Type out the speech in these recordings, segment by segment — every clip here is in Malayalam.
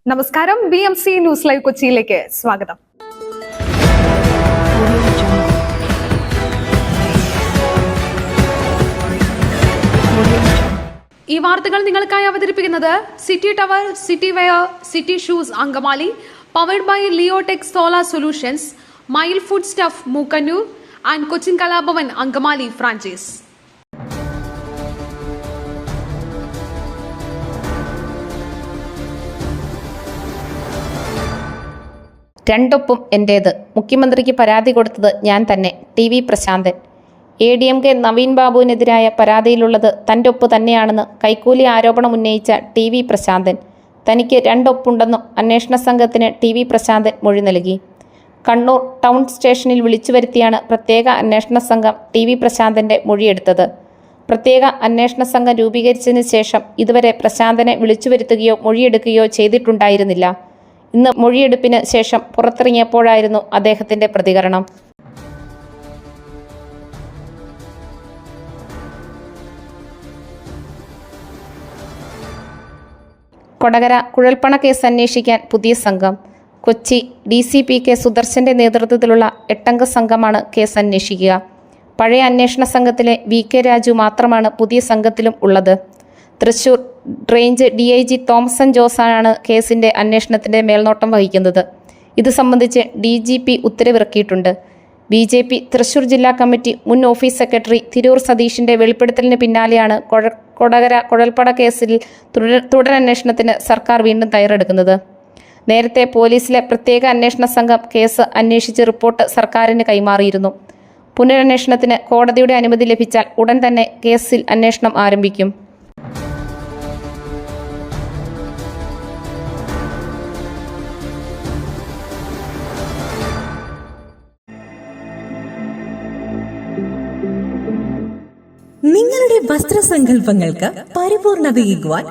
നമസ്കാരം, BMC ന്യൂസ് ലൈവ് കൊച്ചിയിലേക്ക് സ്വാഗതം. ഈ വാർത്തകൾ നിങ്ങൾക്കായി അവതരിപ്പിക്കുന്നത് City Tower, City Wear, City Shoes Angamaly, powered by Leotech solar solutions, Mile Food Stuff Mookkannoor and Cochin Kalabhavan Angamaly franchise. രണ്ടൊപ്പും എന്റേത്. മുഖ്യമന്ത്രിക്ക് പരാതി കൊടുത്തത് ഞാൻ തന്നെ. TV പ്രശാന്തൻ. ADMK നവീൻ ബാബുവിനെതിരായ പരാതിയിലുള്ളത് തൻ്റെ ഒപ്പ് തന്നെയാണെന്ന് കൈക്കൂലി ആരോപണം ഉന്നയിച്ച TV പ്രശാന്തൻ. തനിക്ക് രണ്ടൊപ്പുണ്ടെന്നും അന്വേഷണ സംഘത്തിന് TV പ്രശാന്തൻ മൊഴി നൽകി. കണ്ണൂർ ടൗൺ സ്റ്റേഷനിൽ വിളിച്ചു വരുത്തിയാണ് പ്രത്യേക അന്വേഷണ സംഘം TV പ്രശാന്തൻ്റെ മൊഴിയെടുത്തത്. പ്രത്യേക അന്വേഷണ സംഘം രൂപീകരിച്ചതിന് ശേഷം ഇതുവരെ പ്രശാന്തനെ വിളിച്ചു വരുത്തുകയോ മൊഴിയെടുക്കുകയോ ചെയ്തിട്ടുണ്ടായിരുന്നില്ല. ഇന്ന് മൊഴിയെടുപ്പിന് ശേഷം പുറത്തിറങ്ങിയപ്പോഴായിരുന്നു അദ്ദേഹത്തിന്റെ പ്രതികരണം. കൊടകര കുഴൽപ്പണ കേസ് അന്വേഷിക്കാൻ പുതിയ സംഘം. കൊച്ചി DCP K സുദർശന്റെ നേതൃത്വത്തിലുള്ള 8-അംഗ സംഘമാണ് കേസ് അന്വേഷിക്കുക. പഴയ അന്വേഷണ സംഘത്തിലെ VK രാജു മാത്രമാണ് പുതിയ സംഘത്തിലും ഉള്ളത്. തൃശൂർ റേഞ്ച് DIG തോമസൻ ജോസാണ് കേസിന്റെ അന്വേഷണത്തിന്റെ മേൽനോട്ടം വഹിക്കുന്നത്. ഇത് സംബന്ധിച്ച് DGP ഉത്തരവിറക്കിയിട്ടുണ്ട്. BJP തൃശൂർ ജില്ലാ കമ്മിറ്റി മുൻ ഓഫീസ് സെക്രട്ടറി തിരൂർ സതീഷിന്റെ വെളിപ്പെടുത്തലിന് പിന്നാലെയാണ് കൊടകര കുഴൽപ്പണ കേസിൽ തുടരന്വേഷണത്തിന് സർക്കാർ വീണ്ടും തയ്യാറെടുക്കുന്നത്. നേരത്തെ പോലീസിലെ പ്രത്യേക അന്വേഷണ സംഘം കേസ് അന്വേഷിച്ച് റിപ്പോർട്ട് സർക്കാരിന് കൈമാറിയിരുന്നു. പുനരന്വേഷണത്തിന് കോടതിയുടെ അനുമതി ലഭിച്ചാൽ ഉടൻ തന്നെ കേസിൽ അന്വേഷണം ആരംഭിക്കും. നിങ്ങളുടെ വസ്ത്രസങ്കല്പങ്ങൾക്ക് പരിപൂർണതയേകുവാൻ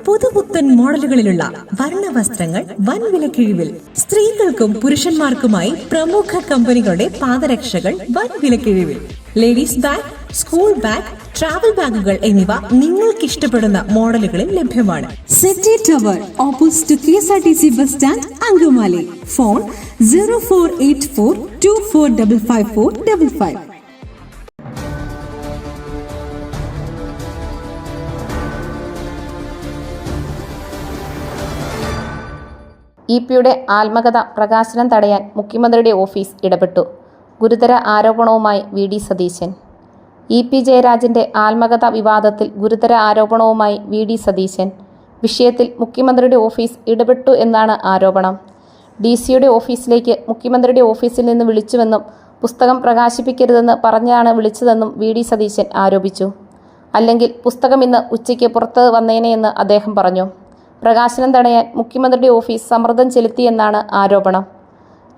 പുതുപുത്തൻ മോഡലുകളിലുള്ള വർണ്ണവസ്ത്രങ്ങൾ വൻ വിലക്കിഴിവിൽ. സ്ത്രീകൾക്കും പുരുഷന്മാർക്കുമായി പ്രമുഖ കമ്പനികളുടെ പാദരക്ഷകൾ വൻ വിലക്കിഴിവിൽ. Ladies bag, school bag, travel ബാഗുകൾ എന്നിവ നിങ്ങൾക്ക് ഇഷ്ടപ്പെടുന്ന മോഡലുകളിൽ ലഭ്യമാണ്. City Tower opposite KSRTC bus stand Angamaly. Phone 0484 245555. EP-യുടെ ആത്മകഥ പ്രകാശനം തടയാൻ മുഖ്യമന്ത്രിയുടെ ഓഫീസ് ഇടപെട്ടു. ഗുരുതര ആരോപണവുമായി VD സതീശൻ. EP ജയരാജന്റെ ആത്മകഥ വിവാദത്തിൽ ഗുരുതര ആരോപണവുമായി VD സതീശൻ. വിഷയത്തിൽ മുഖ്യമന്ത്രിയുടെ ഓഫീസ് ഇടപെട്ടു എന്നാണ് ആരോപണം. DC-യുടെ ഓഫീസിലേക്ക് മുഖ്യമന്ത്രിയുടെ ഓഫീസിൽ നിന്ന് വിളിച്ചുവെന്നും പുസ്തകം പ്രകാശിപ്പിക്കരുതെന്ന് പറഞ്ഞാണ് വിളിച്ചതെന്നും VD സതീശൻ ആരോപിച്ചു. അല്ലെങ്കിൽ പുസ്തകം ഇന്ന് ഉച്ചയ്ക്ക് പുറത്ത് വന്നേനെയെന്ന് അദ്ദേഹം പറഞ്ഞു. പ്രകാശനം തടയാൻ മുഖ്യമന്ത്രിയുടെ ഓഫീസ് സമ്മർദ്ദം ചെലുത്തിയെന്നാണ് ആരോപണം.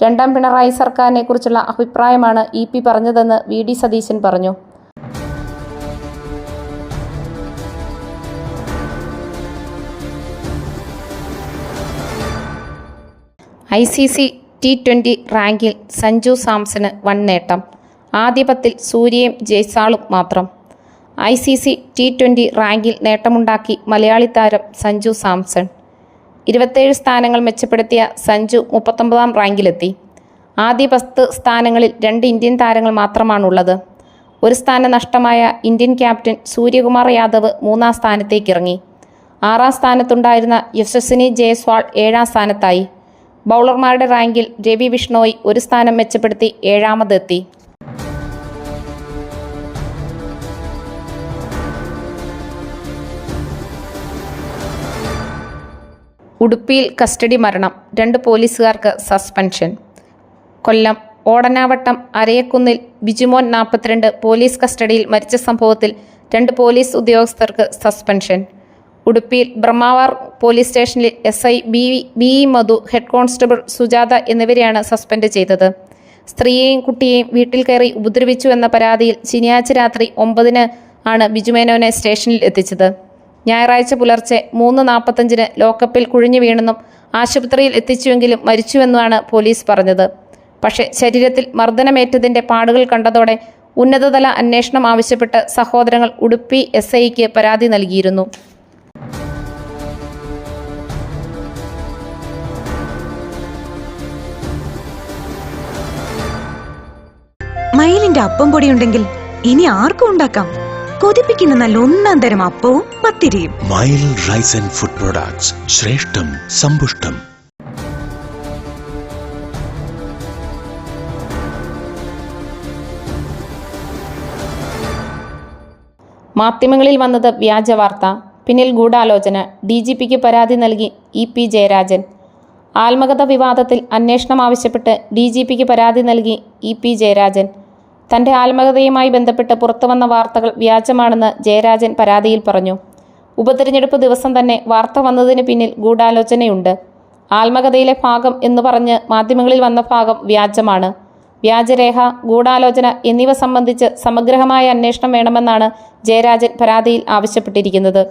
രണ്ടാം പിണറായി സർക്കാരിനെ കുറിച്ചുള്ള അഭിപ്രായമാണ് EP പറഞ്ഞതെന്ന് VD സതീശൻ പറഞ്ഞു. ICC T20 റാങ്കിൽ സഞ്ജു സാംസണ് വൻ നേട്ടം. ആദ്യ 10-ൽ സൂര്യയും ജയ്സാളും മാത്രം. ICC T20 റാങ്കിൽ നേട്ടമുണ്ടാക്കി മലയാളി താരം സഞ്ജു സാംസൺ. 27 സ്ഥാനങ്ങൾ മെച്ചപ്പെടുത്തിയ സഞ്ജു 39-ാം റാങ്കിലെത്തി. ആദ്യ 10 സ്ഥാനങ്ങളിൽ 2 ഇന്ത്യൻ താരങ്ങൾ മാത്രമാണുള്ളത്. ഒരു സ്ഥാനം നഷ്ടമായ ഇന്ത്യൻ ക്യാപ്റ്റൻ സൂര്യകുമാർ യാദവ് 3-ാം സ്ഥാനത്തേക്ക് ഇറങ്ങി. 6-ാം സ്ഥാനത്തുണ്ടായിരുന്ന യശസ്വിനി ജയ്സ്വാൾ 7-ാം സ്ഥാനത്തായി. ബൗളർമാരുടെ റാങ്കിൽ രവി ബിഷ്ണോയ് 1 സ്ഥാനം മെച്ചപ്പെടുത്തി 7-ാമതെത്തി. ഉടുപ്പിയിൽ കസ്റ്റഡി മരണം. 2 പോലീസുകാർക്ക് സസ്പെൻഷൻ. കൊല്ലം ഓടനാവട്ടം അരയക്കുന്നിൽ ബിജുമോൻ 42 പോലീസ് കസ്റ്റഡിയിൽ മരിച്ച സംഭവത്തിൽ 2 പോലീസ് ഉദ്യോഗസ്ഥർക്ക് സസ്പെൻഷൻ. ഉടുപ്പിയിൽ ബ്രഹ്മാവാർ പോലീസ് സ്റ്റേഷനിൽ SI BE Madhu, head constable Sujatha എന്നിവരെയാണ് സസ്പെൻഡ് ചെയ്തത്. സ്ത്രീയെയും കുട്ടിയെയും വീട്ടിൽ കയറി ഉപദ്രവിച്ചു എന്ന പരാതിയിൽ ശനിയാഴ്ച രാത്രി 9-ന് ആണ് ബിജുമേനോനെ സ്റ്റേഷനിൽ എത്തിച്ചത്. ഞായറാഴ്ച പുലർച്ചെ 3:45-ന് ലോക്കപ്പിൽ കുഴിഞ്ഞു വീണെന്നും ആശുപത്രിയിൽ എത്തിച്ചുവെങ്കിലും മരിച്ചുവെന്നുമാണ് പോലീസ് പറഞ്ഞത്. പക്ഷേ ശരീരത്തിൽ മർദ്ദനമേറ്റതിൻ്റെ പാടുകൾ കണ്ടതോടെ ഉന്നതതല അന്വേഷണം ആവശ്യപ്പെട്ട് സഹോദരങ്ങൾ ഉടുപ്പി SIക്ക് പരാതി നൽകിയിരുന്നു. മയിലിന്റെ അപ്പം പൊടിയുണ്ടെങ്കിൽ ഇനി ആർക്കും ഉണ്ടാക്കാം. കൊതിപ്പിക്കുന്ന നല്ല ഒന്നാം തരം അപ്പവും പത്തിരിയും. മയിൽ റൈസ് ആൻഡ് ഫുഡ് പ്രൊഡക്ട്സ്, ശ്രേഷ്ഠം സമ്പുഷ്ടം. മാധ്യമങ്ങളിൽ വന്നത് വ്യാജ വാർത്ത, പിന്നിൽ ഗൂഢാലോചന. DGPക്ക് പരാതി നൽകി EP ജയരാജൻ. ആത്മകഥ വിവാദത്തിൽ അന്വേഷണം ആവശ്യപ്പെട്ട് DGPക്ക് പരാതി നൽകി EP ജയരാജൻ. തൻ്റെ ആത്മകഥയുമായി ബന്ധപ്പെട്ട് പുറത്തുവന്ന വാർത്തകൾ വ്യാജമാണെന്ന് ജയരാജൻ പരാതിയിൽ പറഞ്ഞു. ഉപതെരഞ്ഞെടുപ്പ് ദിവസം തന്നെ വാർത്ത വന്നതിന് പിന്നിൽ ഗൂഢാലോചനയുണ്ട്. ആത്മകഥയിലെ ഭാഗം എന്ന് പറഞ്ഞ് മാധ്യമങ്ങളിൽ വന്ന ഭാഗം വ്യാജമാണ്. വ്യാജരേഖ, ഗൂഢാലോചന എന്നിവ സംബന്ധിച്ച് സമഗ്രമായ അന്വേഷണം വേണമെന്നാണ് ജയരാജൻ പരാതിയിൽ ആവശ്യപ്പെട്ടിരിക്കുന്നത്.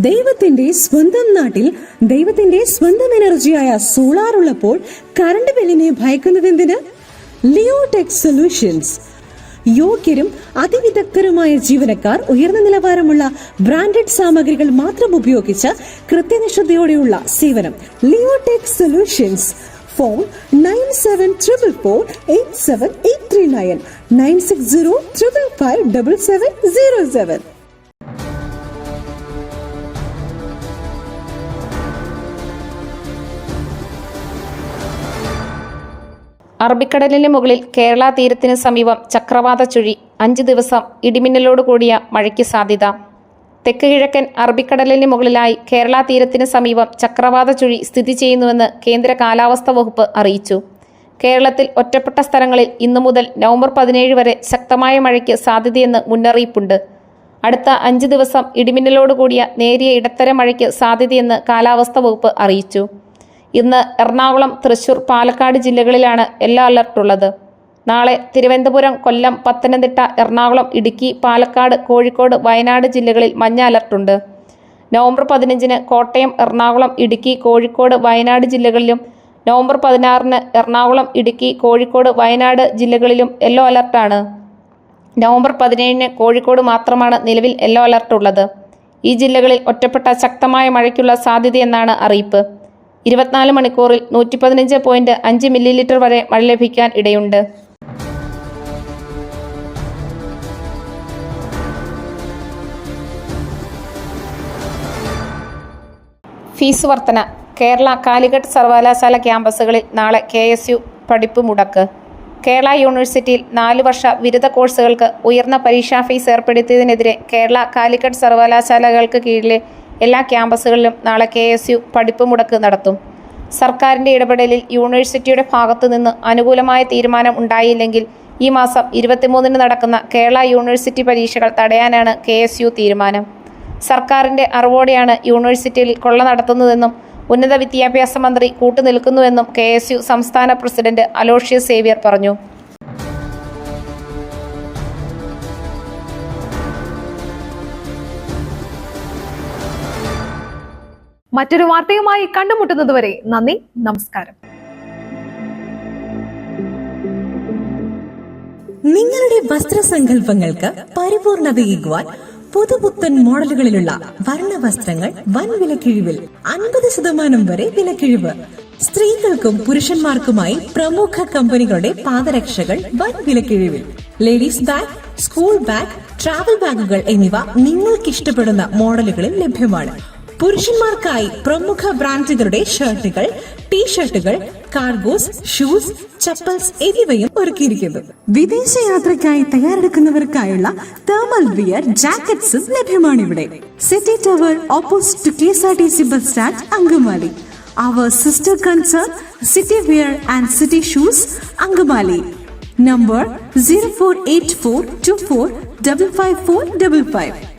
ദൈവത്തിന്റെ സ്വന്തം നാട്ടിൽ ദൈവത്തിന്റെ സ്വന്തം എനർജിയായ സോളാർ ഉള്ളപ്പോൾ കറണ്ട് ബില്ലിനെ ഭയക്കുന്നതെന്തിന്? Leotech solutions. യോഗ്യരും അതിവിദഗ്ധരുമായ ജീവനക്കാർ, ഉയർന്ന നിലവാരമുള്ള ബ്രാൻഡഡ് സാമഗ്രികൾ മാത്രം ഉപയോഗിച്ച് കൃത്യനിഷ്ഠതയോടെയുള്ള സേവനം. Leotech solutions. ഫോൺ 9744487839 9605557707. അറബിക്കടലിന് മുകളിൽ കേരള തീരത്തിന് സമീപം ചക്രവാത ചുഴി, 5 ദിവസം ഇടിമിന്നലോട് കൂടിയ മഴയ്ക്ക് സാധ്യത. തെക്ക് കിഴക്കൻ അറബിക്കടലിന് മുകളിലായി കേരള തീരത്തിന് സമീപം ചക്രവാത ചുഴി സ്ഥിതി ചെയ്യുന്നുവെന്ന് കേന്ദ്ര കാലാവസ്ഥാ വകുപ്പ് അറിയിച്ചു. കേരളത്തിൽ ഒറ്റപ്പെട്ട സ്ഥലങ്ങളിൽ ഇന്നു മുതൽ നവംബർ 17 വരെ ശക്തമായ മഴയ്ക്ക് സാധ്യതയെന്ന് മുന്നറിയിപ്പുണ്ട്. അടുത്ത 5 ദിവസം ഇടിമിന്നലോട് കൂടിയ നേരിയ ഇടത്തരം മഴയ്ക്ക് സാധ്യതയെന്ന് കാലാവസ്ഥാ വകുപ്പ് അറിയിച്ചു. ഇന്ന് എറണാകുളം, തൃശൂർ, പാലക്കാട് ജില്ലകളിലാണ് യെല്ലോ അലർട്ടുള്ളത്. നാളെ തിരുവനന്തപുരം, കൊല്ലം, പത്തനംതിട്ട, എറണാകുളം, ഇടുക്കി, പാലക്കാട്, കോഴിക്കോട്, വയനാട് ജില്ലകളിൽ മഞ്ഞ അലർട്ടുണ്ട്. നവംബർ 15 കോട്ടയം, എറണാകുളം, ഇടുക്കി, കോഴിക്കോട്, വയനാട് ജില്ലകളിലും നവംബർ 16 എറണാകുളം, ഇടുക്കി, കോഴിക്കോട്, വയനാട് ജില്ലകളിലും യെല്ലോ അലർട്ടാണ്. നവംബർ 17 കോഴിക്കോട് മാത്രമാണ് നിലവിൽ യെല്ലോ അലർട്ടുള്ളത്. ഈ ജില്ലകളിൽ ഒറ്റപ്പെട്ട ശക്തമായ മഴയ്ക്കുള്ള സാധ്യതയെന്നാണ് അറിയിപ്പ്. 24 മണിക്കൂറിൽ 115.5 മില്ലിലിറ്റർ വരെ മഴ ലഭിക്കാൻ ഇടയുണ്ട്. ഫീസ് വർധന. കേരള കാലിക്കറ്റ് സർവകലാശാല ക്യാമ്പസുകളിൽ നാളെ KSU പഠിപ്പ് മുടക്ക്. കേരള യൂണിവേഴ്സിറ്റിയിൽ 4 വർഷ ബിരുദ കോഴ്സുകൾക്ക് ഉയർന്ന പരീക്ഷാ ഫീസ് ഏർപ്പെടുത്തിയതിനെതിരെ കേരള കാലിക്കറ്റ് സർവകലാശാലകൾക്ക് കീഴിലെ എല്ലാ ക്യാമ്പസുകളിലും നാളെ KSU പഠിപ്പ് മുടക്ക് നടത്തും. സർക്കാരിൻ്റെ ഇടപെടലിൽ യൂണിവേഴ്സിറ്റിയുടെ ഭാഗത്തു നിന്ന് അനുകൂലമായ തീരുമാനം ഉണ്ടായില്ലെങ്കിൽ ഈ മാസം 23 നടക്കുന്ന കേരള യൂണിവേഴ്സിറ്റി പരീക്ഷകൾ തടയാനാണ് KSU തീരുമാനം. സർക്കാരിൻ്റെ അറിവോടെയാണ് യൂണിവേഴ്സിറ്റിയിൽ കൊള്ള നടത്തുന്നതെന്നും ഉന്നത വിദ്യാഭ്യാസ മന്ത്രി കൂട്ടുനിൽക്കുന്നുവെന്നും KSU സംസ്ഥാന പ്രസിഡന്റ് അലോഷ്യസ് സേവ്യർ പറഞ്ഞു. മറ്റൊരു വാർത്തയുമായി കണ്ടുമുട്ടുന്നതുവരെ നന്ദി, നമസ്കാരം. നിങ്ങളുടെ വസ്ത്രസങ്കല്പങ്ങൾക്ക് പരിപൂർണതയേകുവാൻ പുതുപുത്തൻ മോഡലുകളിലുള്ള വർണ്ണ വസ്ത്രങ്ങൾ വൻ വിലക്കിഴിവിൽ 50% വരെ വിലക്കിഴിവ്. സ്ത്രീകൾക്കും പുരുഷന്മാർക്കുമായി പ്രമുഖ കമ്പനികളുടെ പാദരക്ഷകൾ വൻ വിലക്കിഴിവിൽ. Ladies bag, school bag, travel ബാഗുകൾ എന്നിവ നിങ്ങൾക്ക് ഇഷ്ടപ്പെടുന്ന മോഡലുകളിൽ ലഭ്യമാണ്. പുരുഷന്മാർക്കായി പ്രമുഖ ബ്രാൻഡുകളുടെ ഷർട്ടുകൾ, ടീഷർട്ടുകൾ, കാർഗോസ്, ഷൂസ്, ചപ്പൽസ് എന്നിവയും ഒരുക്കിയിരിക്കുന്നു. വിദേശയാത്രയ്ക്കായി തയ്യാറെടുക്കുന്നവർക്കായുള്ള തേർമൽ വിയർ, ജാക്കറ്റ്സും ലഭ്യമാണിവിടെ. City Tower opposite to KSRTC bus stand, Angamaly. Our sister concern, City Wear and City Shoes, Angamali. Number 048424555455.